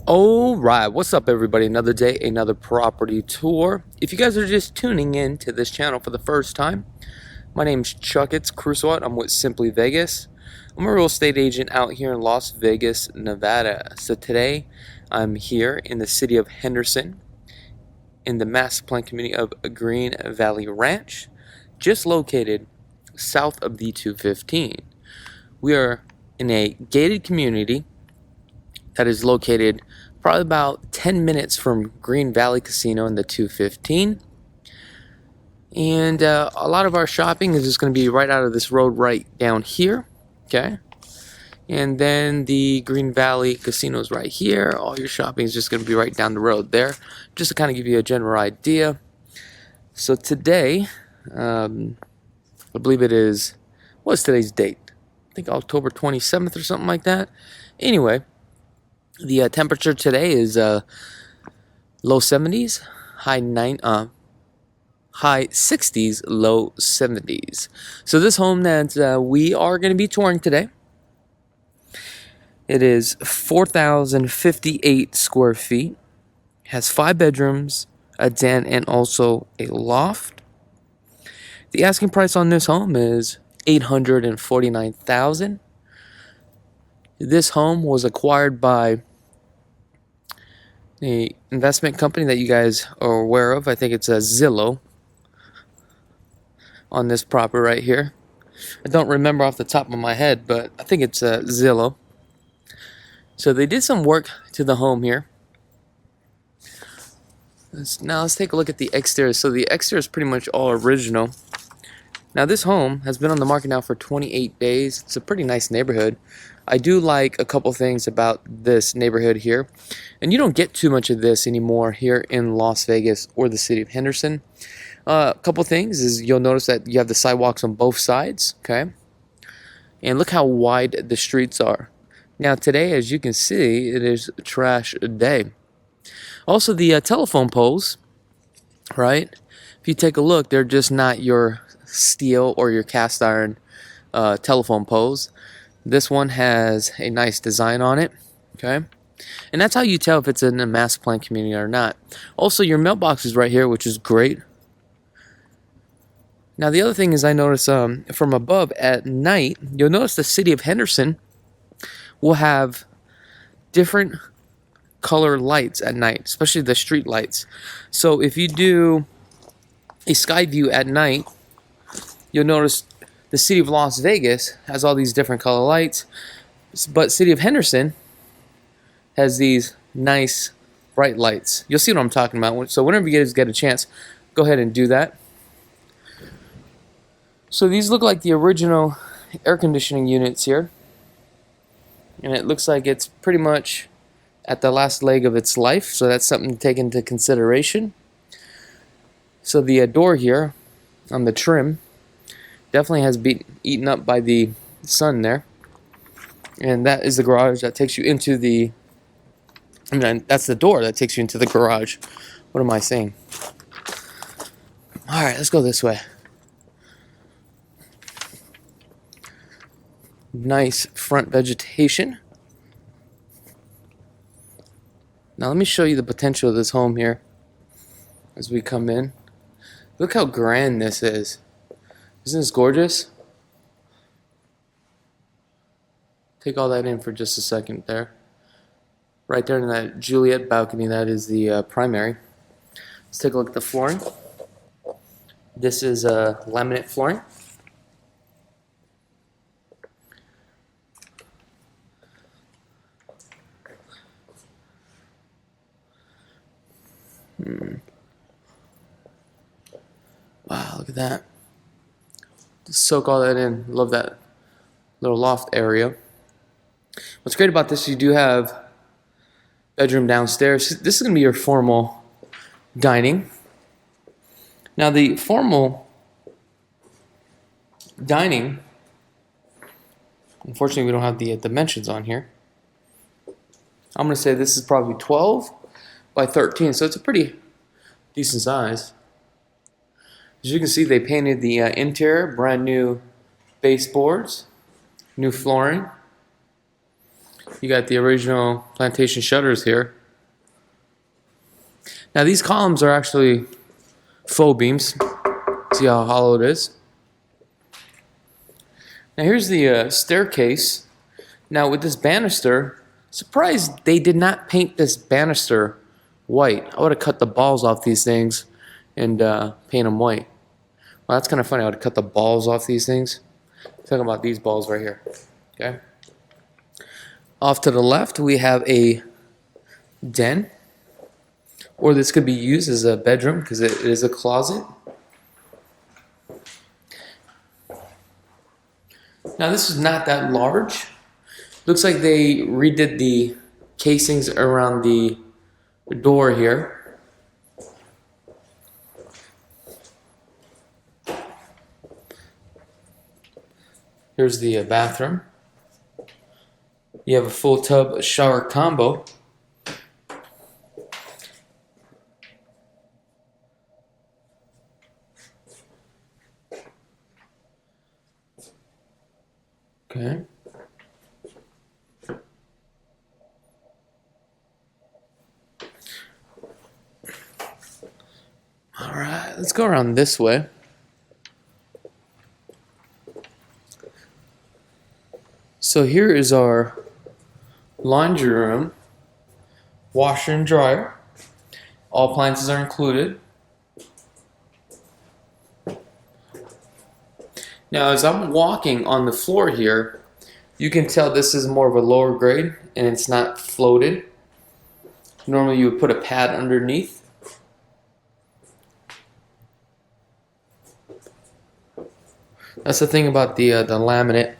Alright, what's up everybody? Another day, another property tour. If you guys are just tuning in to this channel for the first time, my name's Krulsawat. I'm with Simply Vegas. I'm a real estate agent out here in Las Vegas, Nevada. So today, I'm here in the city of Henderson, in the master plan community of Green Valley Ranch, just located south of the 215. We are in a gated community that is located probably about 10 minutes from Green Valley Casino in the 215. And a lot of our shopping is just going to be right out of this road right down here. Okay. And then the Green Valley Casino is right here. All your shopping is just going to be right down the road there. Just to kind of give you a general idea. So today, I believe it is, what's today's date? I think October 27th or something like that. Anyway, the temperature today is low 70s, high 60s, low 70s. So this home that we are going to be touring today, it is 4,058 square feet, has 5 bedrooms, a den, and also a loft. The asking price on this home is $849,000. This home was acquired by an investment company that you guys are aware of. I think it's a Zillow on this property right here. I don't remember off the top of my head, but I think it's a Zillow. So they did some work to the home here. Now let's take a look at the exterior. So the exterior is pretty much all original. Now this home has been on the market now for 28 days. It's a pretty nice neighborhood. I do like a couple things about this neighborhood here. And you don't get too much of this anymore here in Las Vegas or the city of Henderson. A couple things is you'll notice that you have the sidewalks on both sides. Okay. And look how wide the streets are. Now today, as you can see, it is trash day. Also the telephone poles, right? If you take a look, they're just not your steel or your cast iron telephone poles. This one has a nice design on it, okay? And that's how you tell if it's in a master plan community or not. Also, your mailbox is right here, which is great. Now, the other thing is I notice from above at night, you'll notice the city of Henderson will have different color lights at night, especially the street lights. So if you do a sky view at night, you'll notice the city of Las Vegas has all these different color lights, but city of Henderson has these nice bright lights. You'll see what I'm talking about. So whenever you guys get a chance, go ahead and do that. So these look like the original air conditioning units here, and it looks like it's pretty much at the last leg of its life, so that's something to take into consideration. So the door here on the trim definitely has been eaten up by the sun there. And that is the garage that takes you into the, that's the door that takes you into the garage. What am I saying? Alright, let's go this way. Nice front vegetation. Now let me show you the potential of this home here as we come in. Look how grand this is. Isn't this gorgeous? Take all that in for just a second there. Right there in that Juliet balcony, that is the primary. Let's take a look at the flooring. This is laminate flooring. Wow, look at that. Just soak all that in. Love that little loft area. What's great about this is you do have bedroom downstairs. This is going to be your formal dining. Now the formal dining, unfortunately we don't have the dimensions on here. I'm going to say this is probably 12 by 13, so it's a pretty decent size. As you can see, they painted the interior, brand new baseboards, new flooring. You got the original plantation shutters here. Now these columns are actually faux beams. See how hollow it is? Now here's the staircase. Now with this banister, surprised they did not paint this banister white. I would have cut the balls off these things and paint them white. Well, that's kind of funny. I would have cut the balls off these things. I'm talking about these balls right here. Okay. Off to the left, we have a den, or this could be used as a bedroom because it is a closet. Now this is not that large. Looks like they redid the casings around the door here. Here's the bathroom. You have a full tub shower combo. Okay. All right, let's go around this way. So here is our laundry room, washer and dryer. All appliances are included. Now, as I'm walking on the floor here, you can tell this is more of a lower grade and it's not floated. Normally you would put a pad underneath. That's the thing about the laminate.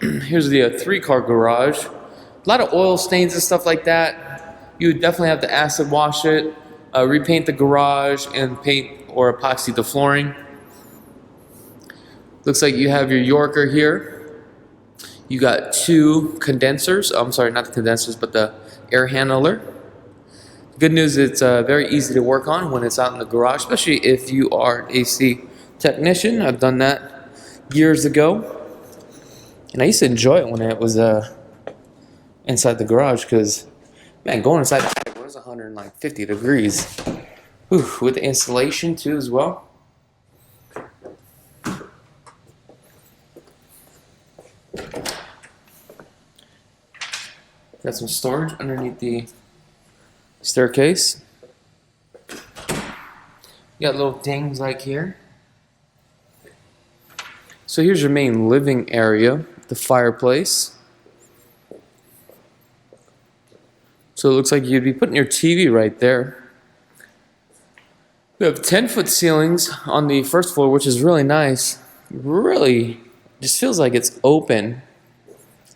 Here's the 3-car garage. A lot of oil stains and stuff like that. You would definitely have to acid wash it, repaint the garage, and paint or epoxy the flooring. Looks like you have your Yorker here. You got 2 condensers. I'm sorry, not the condensers, but the air handler. Good news, it's very easy to work on when it's out in the garage, especially if you are an AC technician. I've done that years ago. And I used to enjoy it when it was inside the garage because, man, going inside the attic was 150 degrees. Whew, with the insulation too as well. Got some storage underneath the staircase. You got little things like here. So here's your main living area, the fireplace. So it looks like you'd be putting your TV right there. We have 10-foot ceilings on the first floor, which is really nice. Really just feels like it's open.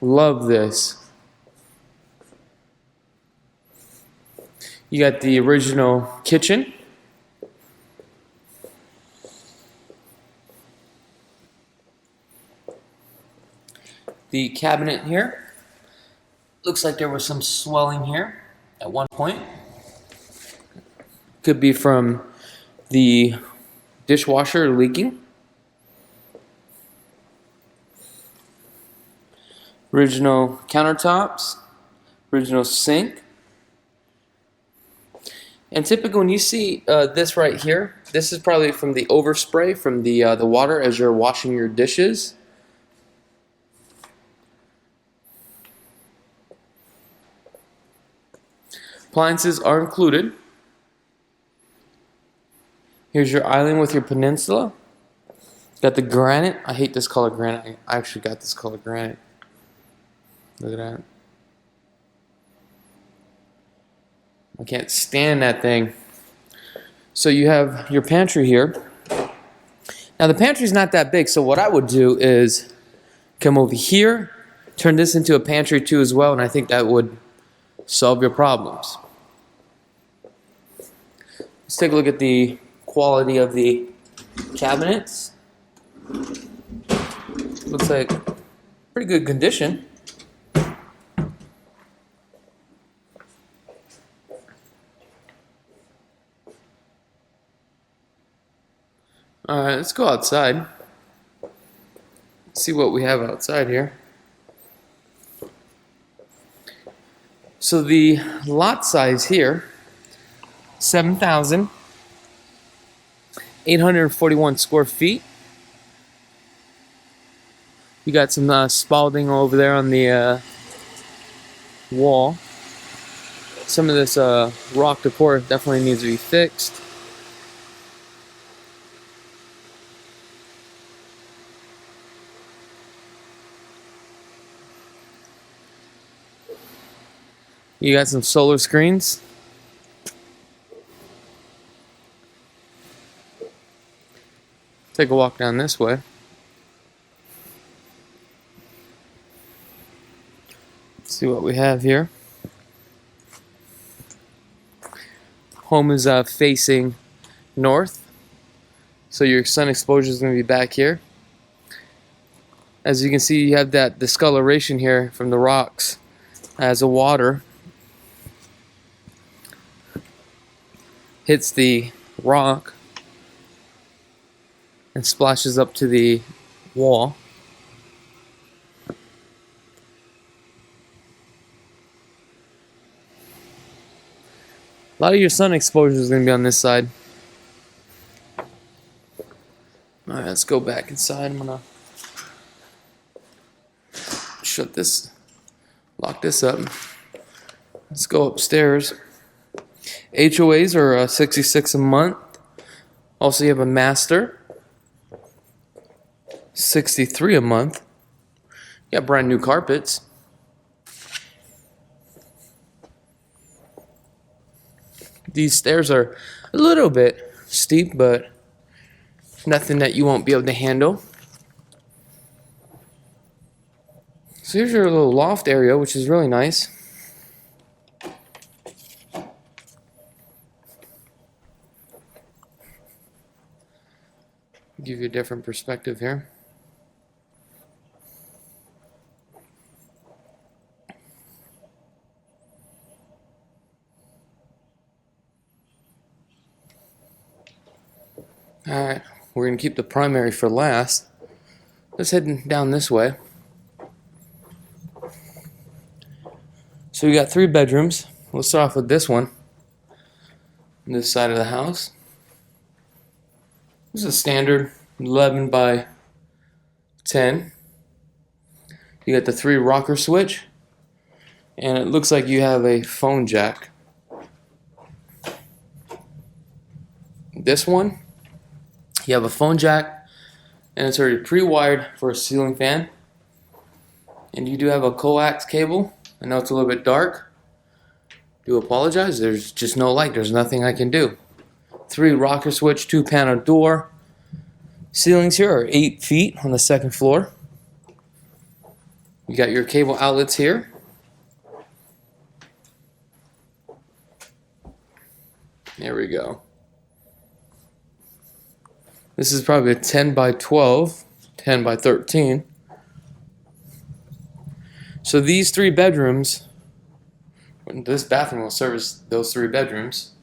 Love this. You got the original kitchen. The cabinet here. Looks like there was some swelling here at one point. Could be from the dishwasher leaking. Original countertops. Original sink. And typically when you see this right here, this is probably from the overspray from the water as you're washing your dishes. Appliances are included. Here's your island with your peninsula. Got the granite. I hate this color granite. I actually got this color granite. Look at that. I can't stand that thing. So you have your pantry here. Now the pantry's not that big, so what I would do is come over here, turn this into a pantry too as well, and I think that would solve your problems. Let's take a look at the quality of the cabinets. Looks like pretty good condition. Alright, let's go outside. See what we have outside here. So the lot size here, 7,841 square feet. You got some spalding over there on the wall. Some of this rock decor definitely needs to be fixed. You got some solar screens. Take a walk down this way. Let's see what we have here. Home is facing north, so your sun exposure is going to be back here. As you can see, you have that discoloration here from the rocks as the water hits the rock and splashes up to the wall. A lot of your sun exposure is going to be on this side. Alright, let's go back inside. I'm going to shut this, lock this up. Let's go upstairs. HOAs are $66 a month. Also, you have a master, $63 a month. You got brand new carpets. These stairs are a little bit steep, but nothing that you won't be able to handle. So here's your little loft area, which is really nice. Give you a different perspective here. Alright, we're going to keep the primary for last. Let's head down this way. So we got 3 bedrooms. Let's start off with this one. On this side of the house. This is a standard 11 by 10. You got the 3 rocker switch. And it looks like you have a phone jack. This one, you have a phone jack, and it's already pre-wired for a ceiling fan. And you do have a coax cable. I know it's a little bit dark. Do apologize. There's just no light. There's nothing I can do. 3 rocker switch, 2 panel door. Ceilings here are 8 feet on the 2nd floor. You got your cable outlets here. There we go. This is probably a 10 by 12, 10 by 13. So these 3 bedrooms, this bathroom will service those 3 bedrooms.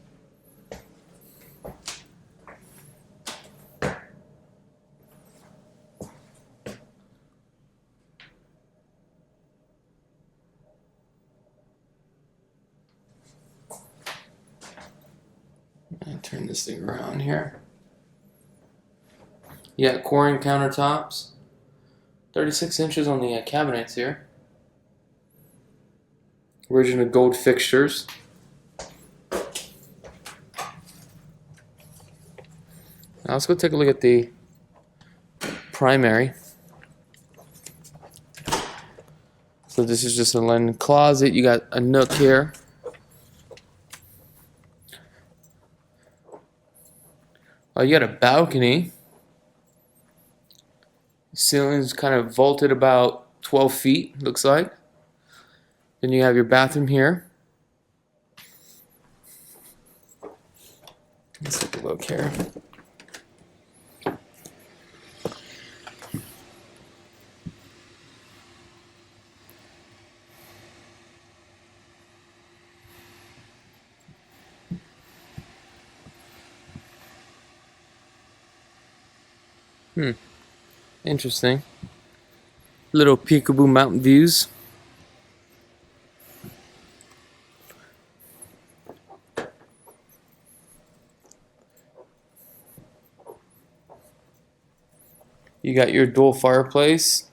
Turn this thing around here. You got coring countertops, 36 inches on the cabinets here. Original gold fixtures. Now let's go take a look at the primary. So this is just a linen closet. You got a nook here. You got a balcony. Ceiling's kind of vaulted about 12 feet, looks like. Then you have your bathroom here. Let's take a look here. Interesting. Little Pkwy mountain views. You got your dual fireplace.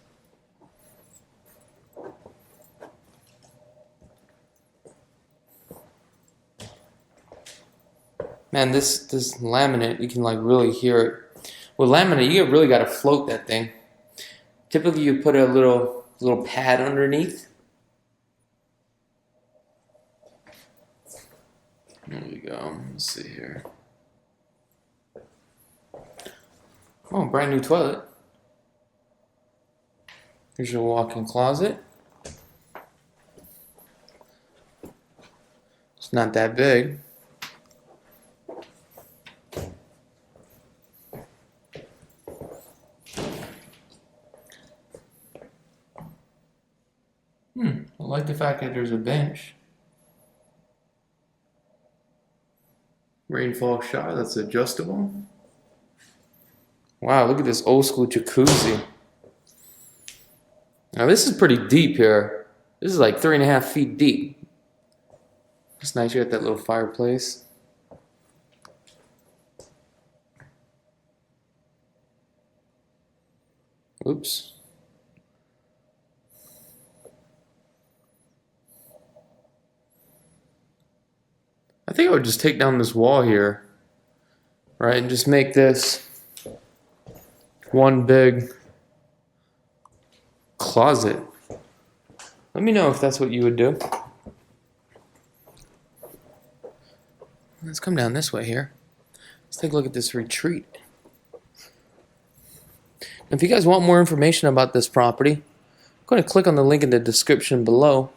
Man, this laminate, you can like really hear it. With laminate, you really got to float that thing. Typically, you put a little pad underneath. There we go. Let's see here. Oh, brand new toilet. Here's your walk-in closet. It's not that big. I like the fact that there's a bench. Rainfall shower, that's adjustable. Wow, look at this old school jacuzzi. Now this is pretty deep here. This is like 3.5 feet deep. It's nice you got that little fireplace. Oops. I think I would just take down this wall here, right, and just make this one big closet. Let me know if that's what you would do. Let's come down this way here. Let's take a look at this retreat. If you guys want more information about this property, I'm going to click on the link in the description below.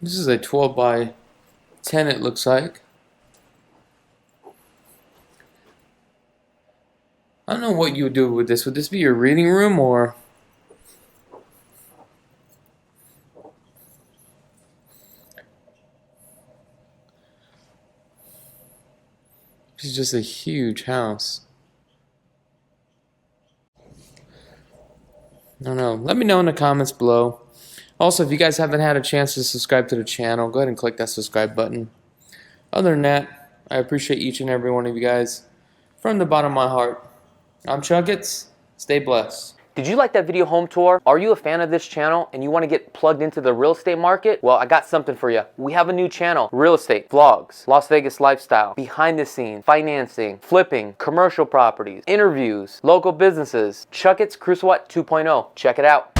This is a 12 by 10, it looks like. I don't know what you would do with this. Would this be your reading room or? This is just a huge house. I don't know. Let me know in the comments below. Also, if you guys haven't had a chance to subscribe to the channel, go ahead and click that subscribe button. Other than that, I appreciate each and every one of you guys from the bottom of my heart. I'm Chakits. Stay blessed. Did you like that video home tour? Are you a fan of this channel and you want to get plugged into the real estate market? Well, I got something for you. We have a new channel, real estate, vlogs, Las Vegas lifestyle, behind the scenes, financing, flipping, commercial properties, interviews, local businesses, Chakits Krulsawat 2.0. Check it out.